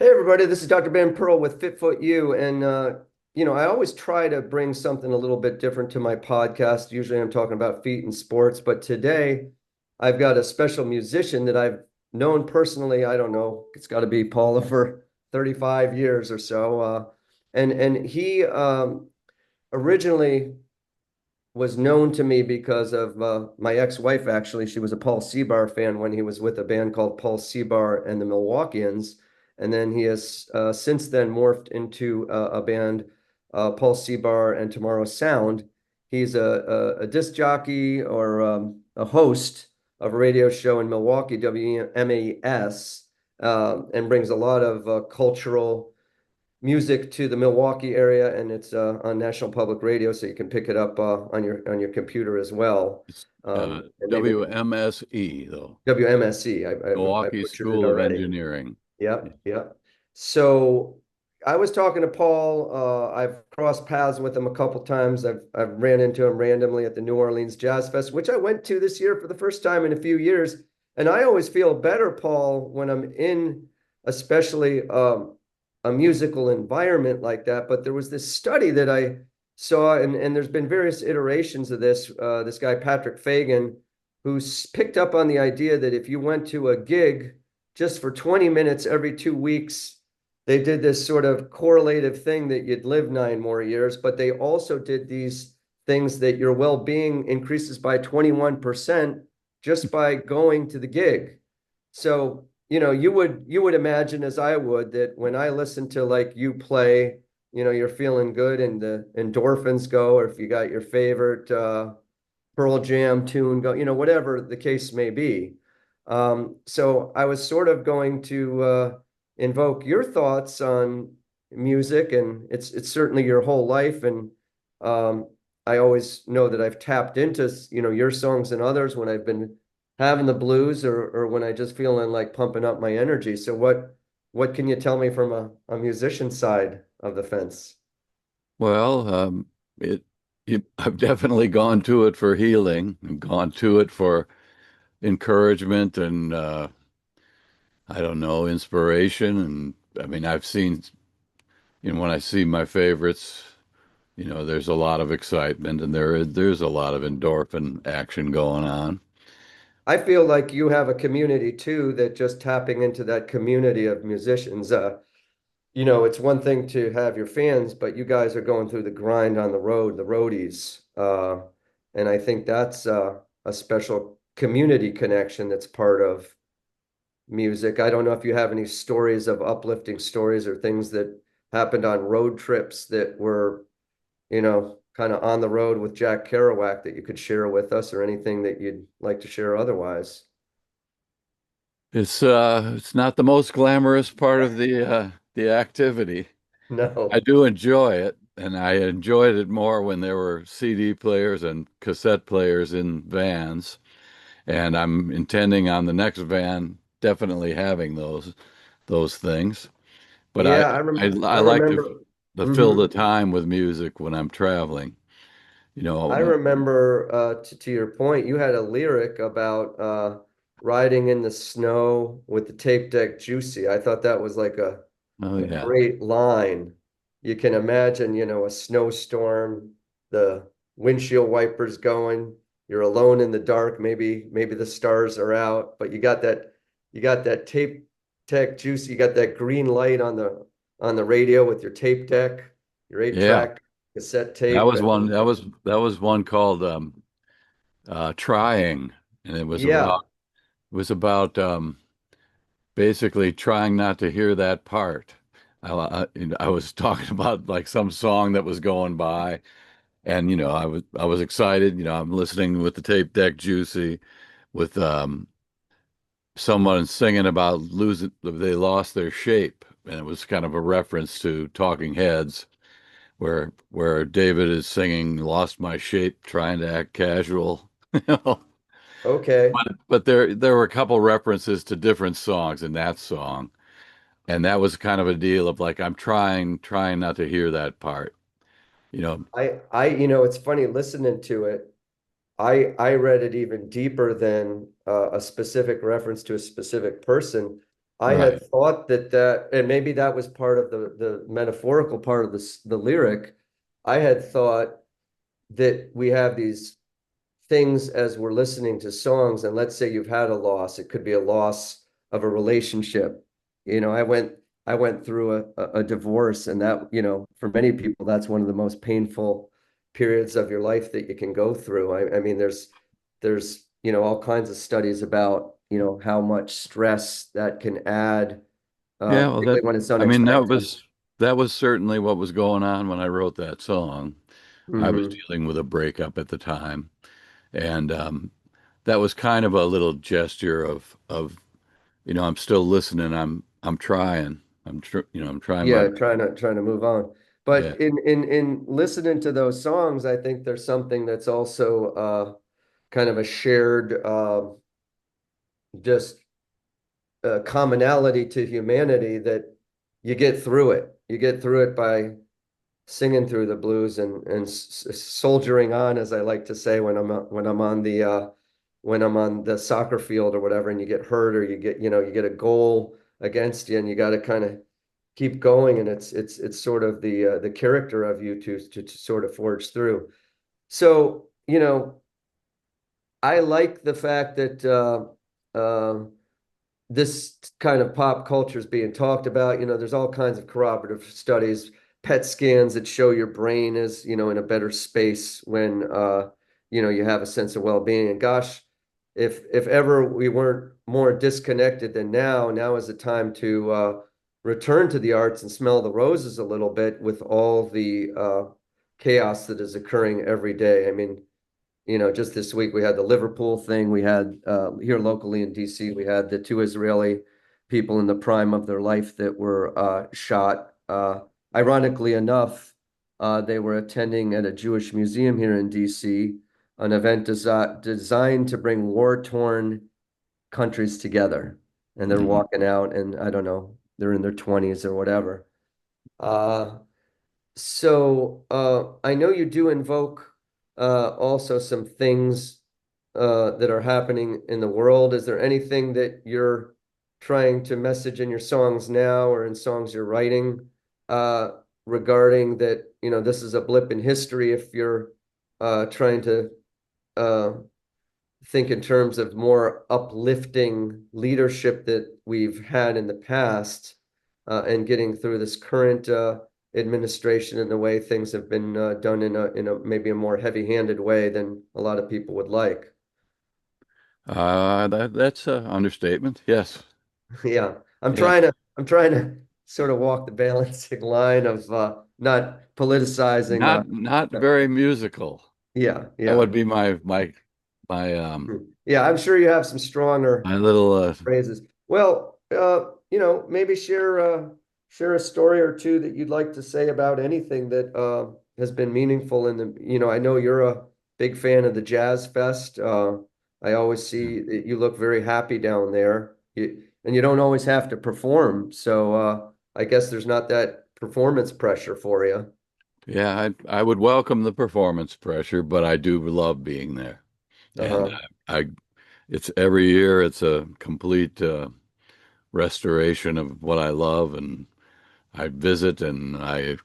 Hey everybody, this is Dr. Ben Pearl with FitFoot U, and I always try to bring something a little bit different to my podcast. Usually I'm talking about feet and sports, but today I've got a special musician that I've known personally. I don't know, it's got to be Paula for 35 years or so. And he originally was known to me because of my ex-wife, actually. She was a Paul Cebar fan when he was with a band called Paul Cebar and the Milwaukeeans. And then he has since then morphed into a band, Paul Cebar and Tomorrow Sound. He's a disc jockey or a host of a radio show in Milwaukee, WMAS, and brings a lot of cultural music to the Milwaukee area, and it's on National Public Radio, so you can pick it up on your computer as well. It's And they've been WMSE, though, WMSC. I Milwaukee butchered it School of already. Engineering. Yep, yep. So I was talking to Paul. I've crossed paths with him a couple times. I've ran into him randomly at the New Orleans Jazz Fest, which I went to this year for the first time in a few years. And I always feel better, Paul, when I'm in, especially a musical environment like that. But there was this study that I saw, and there's been various iterations of this. This guy Patrick Fagan, who's picked up on the idea that if you went to a gig just for 20 minutes every 2 weeks, they did this sort of correlative thing that you'd live 9 more years, but they also did these things that your well-being increases by 21% just by going to the gig. So, you would imagine, as I would, that when I listen to like you play, you're feeling good and the endorphins go, or if you got your favorite Pearl Jam tune go, whatever the case may be. So I was sort of going to invoke your thoughts on music, and it's certainly your whole life. And um, I always know that I've tapped into, your songs and others when I've been having the blues or when I just feeling like pumping up my energy. So what can you tell me from a musician side of the fence? Well, it, I've definitely gone to it for healing and gone to it for encouragement and I don't know, inspiration. And I mean, I've seen, when I see my favorites, there's a lot of excitement and there's a lot of endorphin action going on. I feel like you have a community too, that just tapping into that community of musicians. It's one thing to have your fans, but you guys are going through the grind on the road, the roadies. And I think that's a special community connection that's part of music. I don't know if you have any stories of uplifting stories or things that happened on road trips that were, kind of on the road with Jack Kerouac that you could share with us, or anything that you'd like to share otherwise. It's not the most glamorous part of the activity. I No. do enjoy it, and I enjoyed it more when there were CD players and cassette players in vans. And I'm intending on the next van definitely having those things. But I Yeah, I I like remember. to fill the Mhm. time with music when I'm traveling. I remember, to your point, you had a lyric about riding in the snow with the tape deck juicy. I thought that was like Oh a yeah, great line. You can imagine, a snowstorm, the windshield wipers going, you're alone in the dark, maybe the stars are out, but you got that tape deck juicy, you got that green light on the radio with your tape deck, your eight yeah. track cassette That tape. was And one. That was one called "Trying," and yeah. it was about basically trying not to hear that part. I was talking about like some song that was going by, and I was excited. I'm listening with the tape deck juicy, with someone singing about losing. They lost their shape, and it was kind of a reference to Talking Heads, where David is singing "Lost My Shape," trying to act casual. You know. Okay. But there were a couple references to different songs in that song. And that was kind of a deal of like I'm trying not to hear that part. You know, It's funny listening to it. I read it even deeper than a specific reference to a specific person. I Right. had thought that, and maybe that was part of the metaphorical part of the lyric. I had thought that we have these things as we're listening to songs, and let's say you've had a loss. It could be a loss of a relationship. You know, I went through a divorce, and that, for many people, that's one of the most painful periods of your life that you can go through. I mean, there's all kinds of studies about how much stress that can add, Yeah, well that particularly when it's I mean unexpected. that was certainly what was going on when I wrote that song. I was Hmm. dealing with a breakup at the time, and that was kind of a little gesture of I'm still listening. I'm trying. I'm trying my Yeah, best. trying to move on. Yeah. But in listening to those songs, I think there's something that's also kind of a shared just commonality to humanity, that you get through it. You get through it by singing through the blues and soldiering on, as I like to say, when I'm on the soccer field or whatever, and you get hurt, or you get a goal against you, and you got to kind of keep going, and it's sort of the character of you to sort of forge through. So, I like the fact that this kind of pop culture is being talked about. There's all kinds of corroborative studies, PET scans that show your brain is, in a better space when you have a sense of well-being. And gosh, if ever we weren't more disconnected than now, now is the time to return to the arts and smell the roses a little bit with all the chaos that is occurring every day. I mean, just this week we had the Liverpool thing. We had here locally in DC, we had the two Israeli people in the prime of their life that were shot. Ironically enough, they were attending at a Jewish museum here in DC, an event designed to bring war-torn countries together. And they're Mhm. walking out, and I don't know, they're in their 20s or whatever. Uh, so I know you do invoke also some things that are happening in the world. Is there anything that you're trying to message in your songs now, or in songs you're writing, uh, regarding that, this is a blip in history, if you're trying to uh, think in terms of more uplifting leadership that we've had in the past, and getting through this current administration and the way things have been done in a maybe a more heavy-handed way than a lot of people would like. That's an understatement. Yes. Yeah, I'm Yeah. trying to I'm trying to sort of walk the balancing line of not politicizing. Not very musical. Yeah, That yeah, would be my yeah. I'm sure you have some stronger my little phrases. Well, maybe share a story or two that you'd like to say about anything that has been meaningful in the, I know you're a big fan of the Jazz Fest. I always see that you look very happy down there. And you don't always have to perform. So I guess there's not that performance pressure for you. yeah, I would welcome the performance pressure, but I do love being there. And Uh-huh. I it's every year it's a complete restoration of what I love, and I visit and I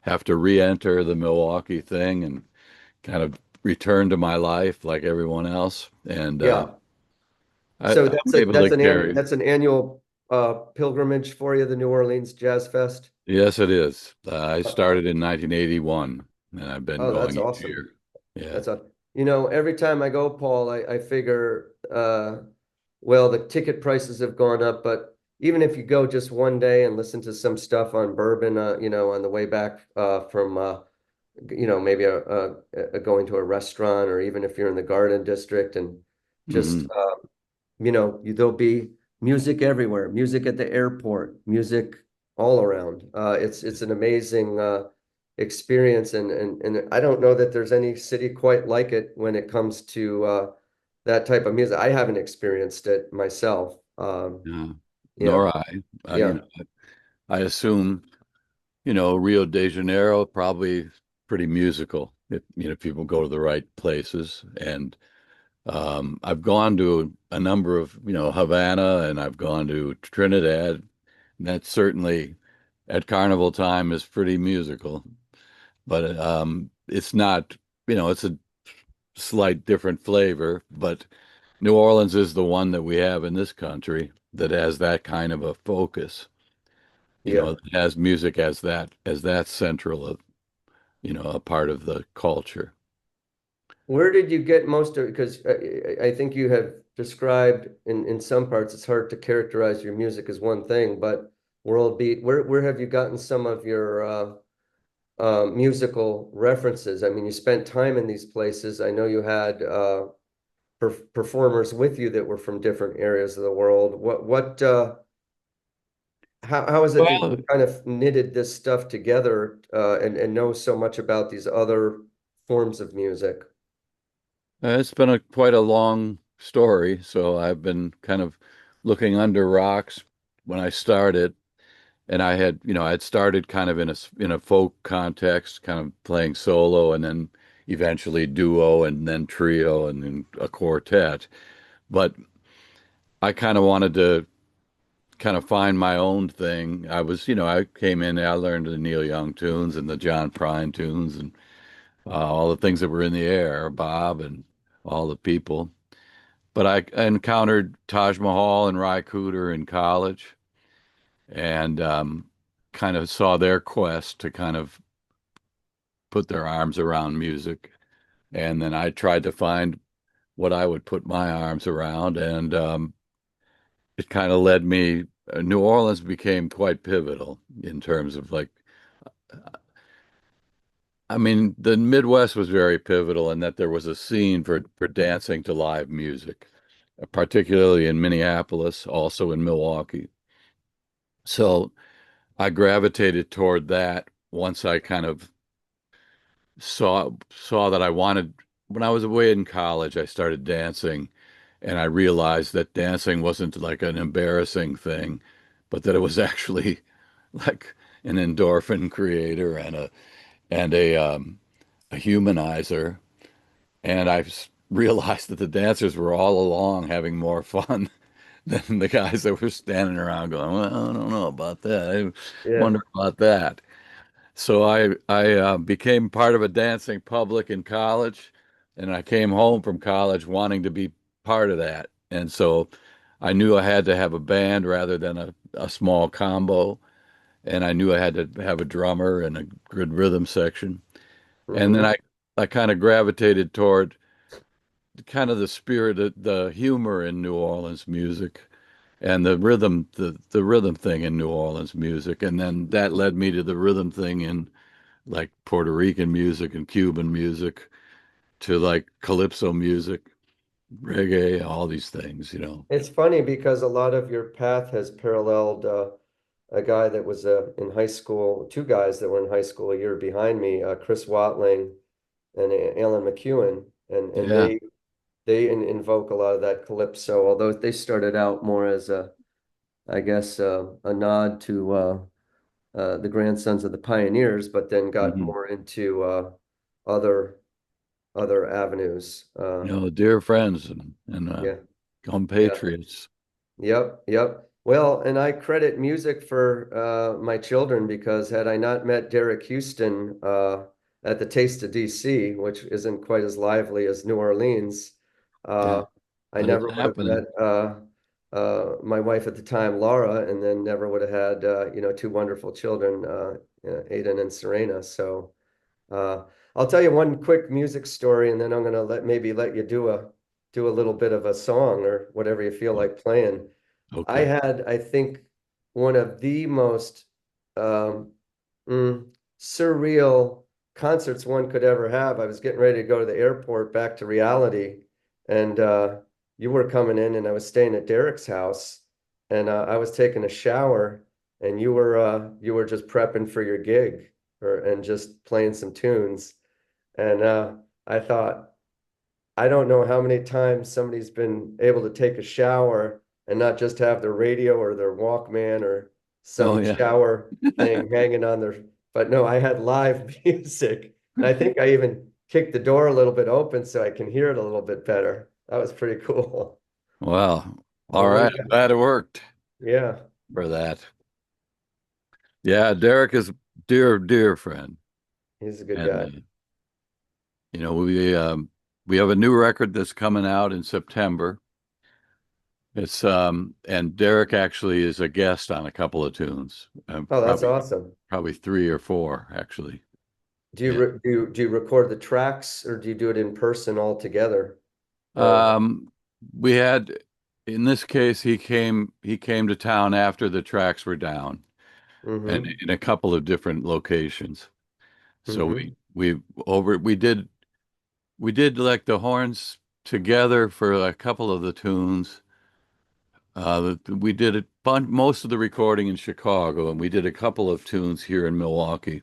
have to re-enter the Milwaukee thing and kind of return to my life like everyone else. And Yeah. So I'm able to carry. that's an annual pilgrimage for you, the New Orleans Jazz Fest. Yes, it is. I Uh, started in 1981 and I've been Oh, that's going each awesome. year. Yeah. That's a, every time I go, Paul, I figure, well, the ticket prices have gone up, but even if you go just one day and listen to some stuff on bourbon, on the way back from, maybe going to a restaurant, or even if you're in the Garden District, and just Hmm. there'll be music everywhere, music at the airport, music all around. It's an amazing experience, and I don't know that there's any city quite like it when it comes to that type of music. I haven't experienced it myself. Yeah. Yeah, Nor I. yeah, I assume, Rio de Janeiro probably pretty musical if people go to the right places. And I've gone to a number of, Havana, and I've gone to Trinidad. And that certainly at carnival time is pretty musical, but it's not, it's a slight different flavor. But New Orleans is the one that we have in this country that has that kind of a focus. Yeah. It has music as that central of, a part of the culture. Where did you get most of, because I think you have described in some parts, it's hard to characterize your music as one thing, but world beat, where have you gotten some of your musical references? I mean, you spent time in these places. I know you had performers with you that were from different areas of the world. How is it that Well, you kind of knitted this stuff together and know so much about these other forms of music? it's been quite a long story, so I've been kind of looking under rocks when I started, and I'd started kind of in a folk context, kind of playing solo, and then eventually duo, and then trio, and then a quartet. But I kind of wanted to kind of find my own thing. I came in, I learned the Neil Young tunes and the John Prine tunes, and all the things that were in the air, Bob and all the people. But I encountered Taj Mahal and Ry Cooder in college, and kind of saw their quest to kind of put their arms around music. And then I tried to find what I would put my arms around, and it kind of led me. New Orleans became quite pivotal in terms of like, I mean, the Midwest was very pivotal in that there was a scene for dancing to live music, particularly in Minneapolis, also in Milwaukee. So I gravitated toward that once I kind of saw that I wanted. When I was away in college, I started dancing, and I realized that dancing wasn't like an embarrassing thing, but that it was actually like an endorphin creator and a humanizer. And realized that the dancers were all along having more fun than the guys that were standing around going, well, I don't know about that. I Yeah. wonder about that. So I became part of a dancing public in college, and I came home from college wanting to be part of that. And so I knew I had to have a band rather than a small combo, and I knew I had to have a drummer and a good rhythm section. And then Hmm. I kind of gravitated toward kind of the spirit, the humor in New Orleans music and the rhythm thing in New Orleans music. And then that led me to the rhythm thing in like Puerto Rican music and Cuban music to like calypso music, reggae, all these things. It's funny because a lot of your path has paralleled a guy that was in high school, two guys that were in high school a year behind me, Chris Watling and Alan McEwen, and Yeah. they invoke a lot of that calypso, although they started out more as I guess, a nod to the grandsons of the pioneers, but then got Hmm. more into other other avenues. Dear friends and Yeah, yeah. compatriots. Yep, yep. Well, and I credit music for my children because had I not met Derek Houston at the Taste of DC, which isn't quite as lively as New Orleans, Yeah, uh, I but it's never would have met happening. my wife at the time, Laura, and then never would have had two wonderful children, Aiden and Serena. So uh, I'll tell you one quick music story, and then I'm gonna let you do a little bit of a song or whatever you feel like playing. I Okay. had, I think, one of the most um, mm, surreal concerts one could ever have. I was getting ready to go to the airport back to reality, and you were coming in, and I was staying at Derek's house, and I was taking a shower, and you were just prepping for your gig and just playing some tunes. And I thought, I don't know how many times somebody's been able to take a shower and not just have their radio or their Walkman or Oh some yeah. shower thing hanging on their, but no, I had live music. And I think I even kicked the door a little bit open so I can hear it a little bit better. That was pretty cool. Well, all Well, we right. got, Glad it worked yeah, for that. Yeah, Derek is a dear, dear friend. he's a good And guy. you know, we have a new record that's coming out in September. It's and Derek actually is a guest on a couple of tunes. Oh, that's Probably awesome. three or four actually. Do you Yeah. re do you record the tracks or do you do it in person all together? Or Um, we had in this case he came to town after the tracks were down and mm-hmm, in a couple of different locations. So mm-hmm. we did like the horns together for a couple of the tunes. We did most of the recording in Chicago, and we did a couple of tunes here in Milwaukee.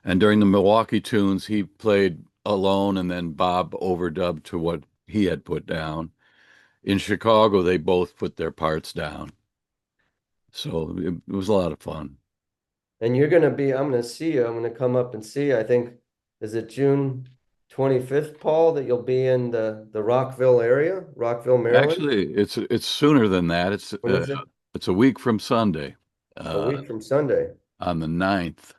And during the Milwaukee tunes, he played alone, and then Bob overdubbed to what he had put down. In Chicago, they both put their parts down. So it was a lot of fun. And I'm gonna see you. I'm gonna come up and see you. I think, is it June 25th, Paul, that you'll be in the Rockville area, Rockville, Maryland? Actually, it's sooner than that. When is it? It's a week from Sunday, A uh, week from Sunday. on the 9th,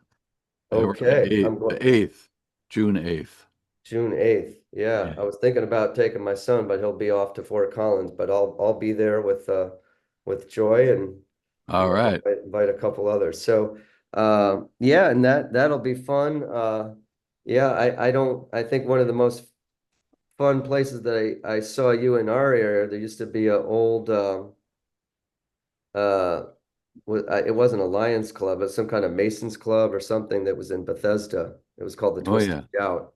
or Okay. the 8th, June 8th. June 8th. Yeah. Yeah. I was thinking about taking my son, but he'll be off to Fort Collins, but I'll be there with Joy and All right. invite a couple others. So yeah, and that'll be fun. Yeah, I think one of the most fun places that I saw you in our area, there used to be a old uh it wasn't a Lions Club, but some kind of Masons Club or something that was in Bethesda. It was called the Oh Twisted yeah. Shout.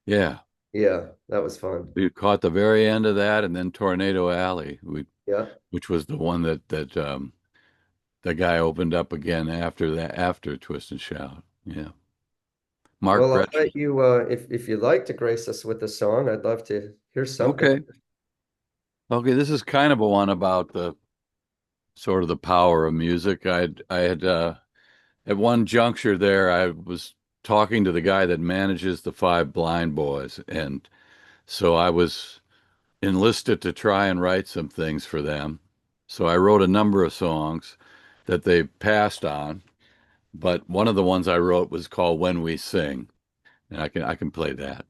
Yeah. Yeah, that was fun. We caught the very end of that, and then Tornado Alley, Yeah. which was the one that the guy opened up again after that, after Twist and Shout. Yeah. Mark Well, I'll Gretsch. let you if you'd like to grace us with a song, I'd love to hear something. Okay. Okay. This is kind of a one about the sort of the power of music. I had at one juncture there, I was talking to the guy that manages the Five Blind Boys, and so I was enlisted to try and write some things for them. So I wrote a number of songs that they passed on, but one of the ones I wrote was called When We Sing, and I can play that.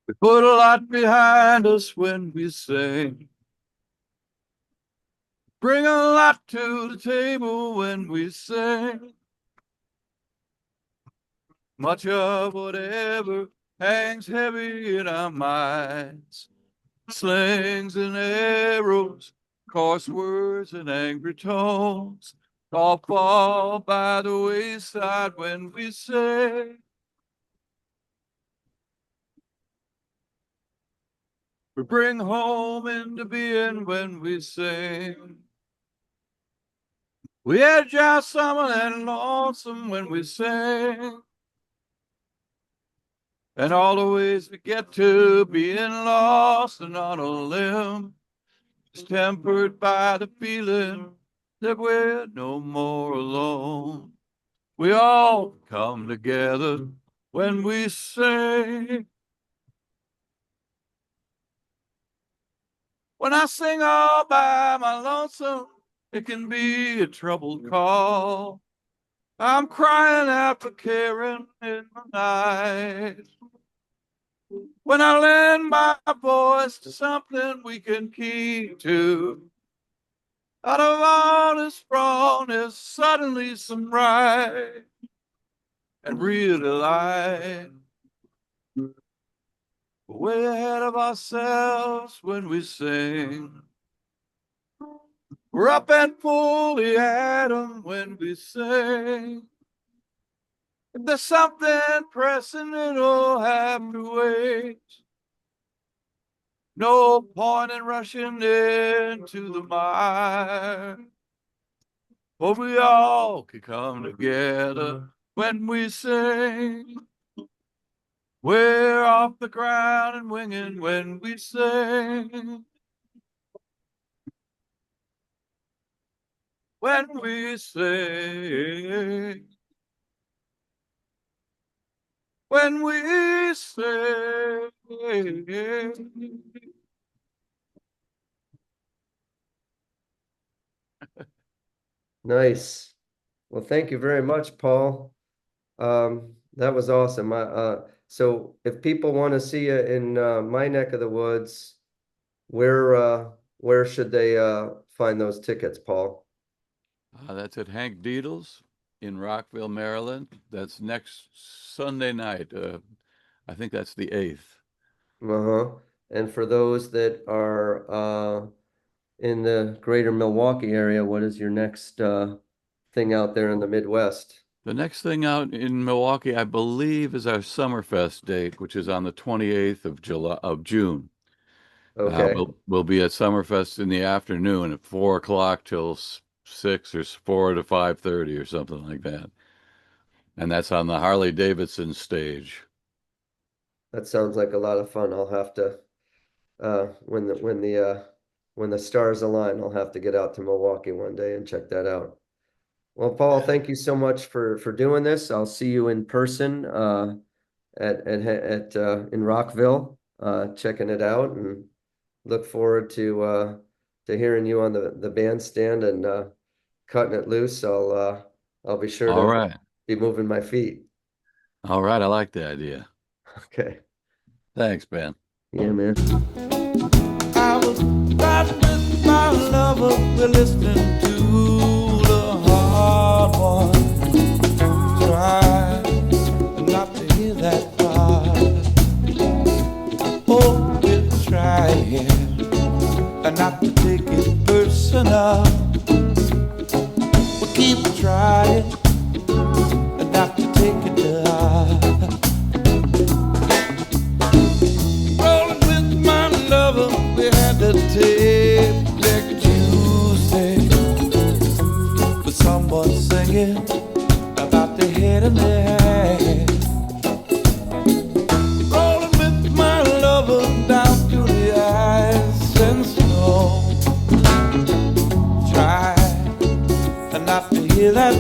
We put a lot behind us when we sing. Bring a lot to the table when we sing. Much of whatever hangs heavy in our minds. Slings and arrows, coarse words and angry tones, all fall by the wayside when we say, we bring home into being when we sing. We edge our summer and lonesome when we sing. And all the ways we get to being lost and on a limb is tempered by the feeling that we're no more alone. We all come together when we sing. When I sing all by my lonesome, it can be a troubled call. I'm crying out for Karen in the night. When I lend my voice to something we can keep to, out of all this wrongness, suddenly some right and real delight. Way ahead of ourselves when we sing. We're up and fully at 'em when we sing. If there's something pressing, it'll have to wait. No point in rushing into the mire. For we all can come together when we sing. We're off the ground and winging when we sing. when we say, when we say. Nice. Well, thank you very much, Paul. That was awesome. So if people want to see you in my neck of the woods, where should they find those tickets, Paul? That's at Hank Deedle's in Rockville, Maryland. That's next Sunday night. I think that's the 8th. Uh-huh. And for those that are in the greater Milwaukee area, what is your next thing out there in the Midwest? The next thing out in Milwaukee, I believe, is our Summerfest date, which is on the 28th of June. Okay, We'll be at Summerfest in the afternoon at 4 o'clock till 6 or 4 to 5:30 or something like that. And that's on the Harley Davidson stage. that sounds like a lot of fun. I'll have to when the stars align, I'll have to get out to Milwaukee one day and check that out. Well, Paul, thank you so much for doing this. I'll see you in person at in Rockville, checking it out, and look forward to hearing you on the bandstand and cutting it loose. I'll be sure All to right. be moving my feet. All right. I like the idea. Okay. Thanks, Ben. Yeah, man. I was riding with my lover, we're listening to the hard one. Try not to hear that part. Oh, we're trying not to take it personal. We keep trying not to take it to heart. Rolling with my lover, we had to take Black Tuesday with someone singing about the head and the hair. Rolling with my lover down through the ice and snow. Try not to hear that